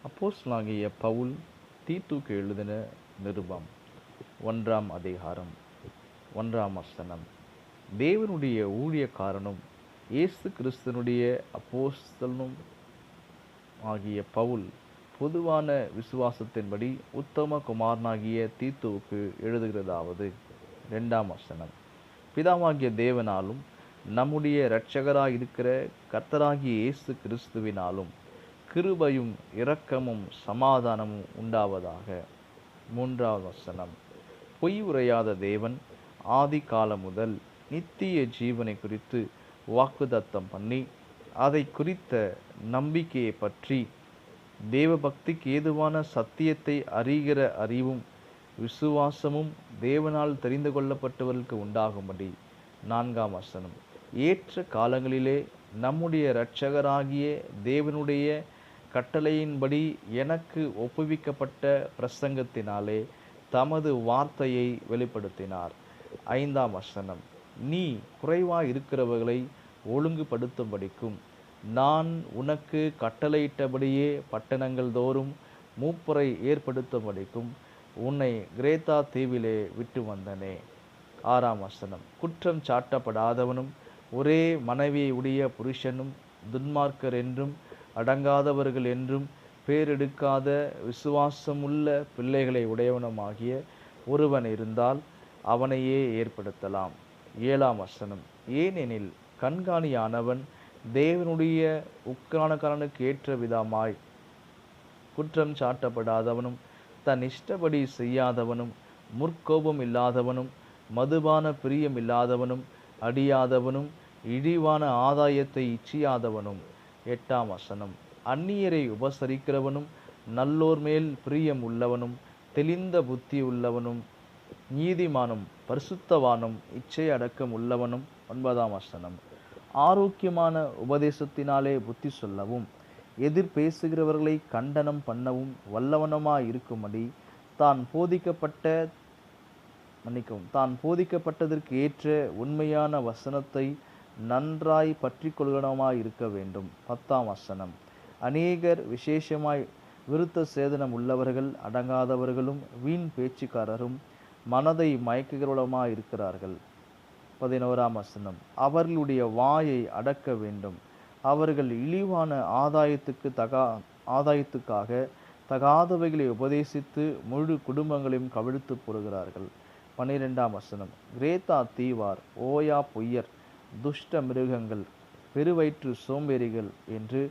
அப்போஸ்தலனாகிய பவுல் தீத்துக்கு எழுதின நிருபம் 1ஆம் அதிகாரம் 1ஆம் வசனம். தேவனுடைய ஊழியக்காரனும் இயேசு கிறிஸ்துவினுடைய அப்போஸ்தலனும் ஆகிய பவுல் பொதுவான விசுவாசத்தின்படி உத்தம குமாரனாகிய தீத்துவுக்கு எழுதுகிறதாவது. 2ஆம் வசனம். பிதாவாகிய தேவனாலும் நம்முடைய இரட்சகராயிருக்கிற கர்த்தராகிய இயேசு கிறிஸ்துவினாலும் கிருபையும் இரக்கமும் சமாதானமும் உண்டாவதாக. 3ஆவது வசனம். பொய் உரையாத தேவன் ஆதி காலம் முதல் நித்திய ஜீவனை குறித்து வாக்குத்தத்தம் பண்ணி அதை குறித்த நம்பிக்கையை பற்றி தேவபக்திக்கு ஏதுவான சத்தியத்தை அறிகிற அறிவும் விசுவாசமும் தேவனால் தெரிந்து கொள்ளப்பட்டவர்களுக்கு உண்டாகும்படி. 4ஆம் வசனம். ஏற்ற காலங்களிலே நம்முடைய இரட்சகராகிய தேவனுடைய கட்டளையின்படி எனக்கு ஒப்புவிக்கப்பட்ட பிரசங்கத்தினாலே தமது வார்த்தையை வெளிப்படுத்தினார். 5ஆம் வசனம். நீ குறைவாய் இருக்கிறவர்களை ஒழுங்குபடுத்தும்படிக்கும் நான் உனக்கு கட்டளையிட்டபடியே பட்டணங்கள் தோறும் மூப்பரை ஏற்படுத்தும்படிக்கும் உன்னை கிரேத்தா தீவிலே விட்டு வந்தனே. 6ஆம் வசனம். குற்றம் சாட்டப்படாதவனும் ஒரே மனைவியை உடைய புருஷனும் துன்மார்க்கர் என்றும் அடங்காதவர்கள் என்றும் பேரெடுக்காத விசுவாசமுள்ள பிள்ளைகளை உடையவனுமாகிய ஒருவன் இருந்தால் அவனையே ஏற்படுத்தலாம். 7ஆம் வசனம். ஏனெனில் கண்காணியானவன் தேவனுடைய உக்கிரானக்காரனுக்கு ஏற்ற விதமாய் குற்றம் சாட்டப்படாதவனும் தன் இஷ்டப்படி செய்யாதவனும் முற்கோபம் இல்லாதவனும் மதுபான பிரியம் இல்லாதவனும் அடியாதவனும் இழிவான ஆதாயத்தை இச்சியாதவனும். 8ஆம் வசனம். அந்நியரை உபசரிக்கிறவனும் நல்லோர் மேல் பிரியம் உள்ளவனும் தெளிந்த புத்தி உள்ளவனும் நீதிமானும் பரிசுத்தவானும் இச்சை அடக்கம் உள்ளவனும். 9ஆம் வசனம். ஆரோக்கியமான உபதேசத்தினாலே புத்தி சொல்லவும் எதிர் பேசுகிறவர்களை கண்டனம் பண்ணவும் வல்லவனமாய் இருக்கும்படி தான் போதிக்கப்பட்டதற்கு ஏற்ற உண்மையான வசனத்தை நன்றாய் பற்றி கொள்கிறவனாய் இருக்க வேண்டும். 10ஆம் வசனம். அநேகர் விசேஷமாய் விருத்த சேதனம் உள்ளவர்கள் அடங்காதவர்களும் வீண் பேச்சுக்காரரும் மனதை மயக்குகிறவளுமாய் இருக்கிறார்கள். 11ஆம் வசனம். அவர்களுடைய வாயை அடக்க வேண்டும். அவர்கள் இழிவான ஆதாயத்துக்காக தகாதவைகளை உபதேசித்து முழு குடும்பங்களையும் கவிழ்த்து போடுகிறார்கள். 12ஆம் வசனம். கிரேத்தா தீவார் ஓயா பொய்யர் துஷ்ட மிருகங்கள் பெருவயிற்று சோம்பேறிகள் என்று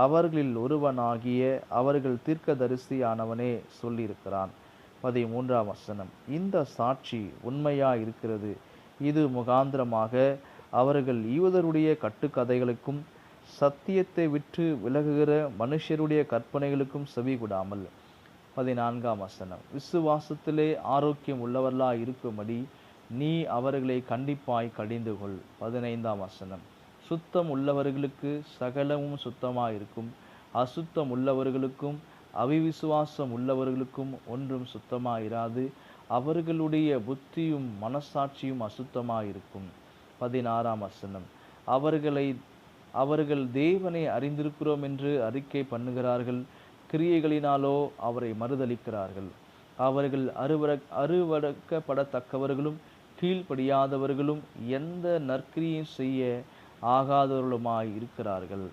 அவர்களில் ஒருவனாகிய அவர்கள் தீர்க்கதரிசியானவனே சொல்லியிருக்கிறான். 13ஆம் வசனம். இந்த சாட்சி உண்மையாயிருக்கிறது. இது முகாந்திரமாக அவர்கள் யூதருடைய கட்டுக்கதைகளுக்கும் சத்தியத்தை விட்டு விலகுகிற மனுஷருடைய கற்பனைகளுக்கும் செவிகூடாமல். 14ஆம் வசனம். விசுவாசத்திலே ஆரோக்கியம் உள்ளவர்களாய் இருக்கும்படி நீ அவர்களை கண்டிப்பாய் கடிந்து கொள். 15ஆம் வசனம். சுத்தம் உள்ளவர்களுக்கு சகலமும் சுத்தமாயிருக்கும், அசுத்தம் உள்ளவர்களுக்கும் அவிவிசுவாசம் உள்ளவர்களுக்கும் ஒன்றும் சுத்தமாயிராது. அவர்களுடைய புத்தியும் மனசாட்சியும் அசுத்தமாயிருக்கும். 16ஆம் வசனம். அவர்கள் தேவனை அறிந்திருக்கிறோம் என்று அறிக்கை பண்ணுகிறார்கள், கிரியைகளினாலோ அவரை மறுதலிக்கிறார்கள். அவர்கள் அருவடக்கப்படத்தக்கவர்களும் கீழ்ப்படியாதவர்களும் எந்த நற்கிரியை செய்ய ஆகாதவர்களுமாய் இருக்கிறார்கள்.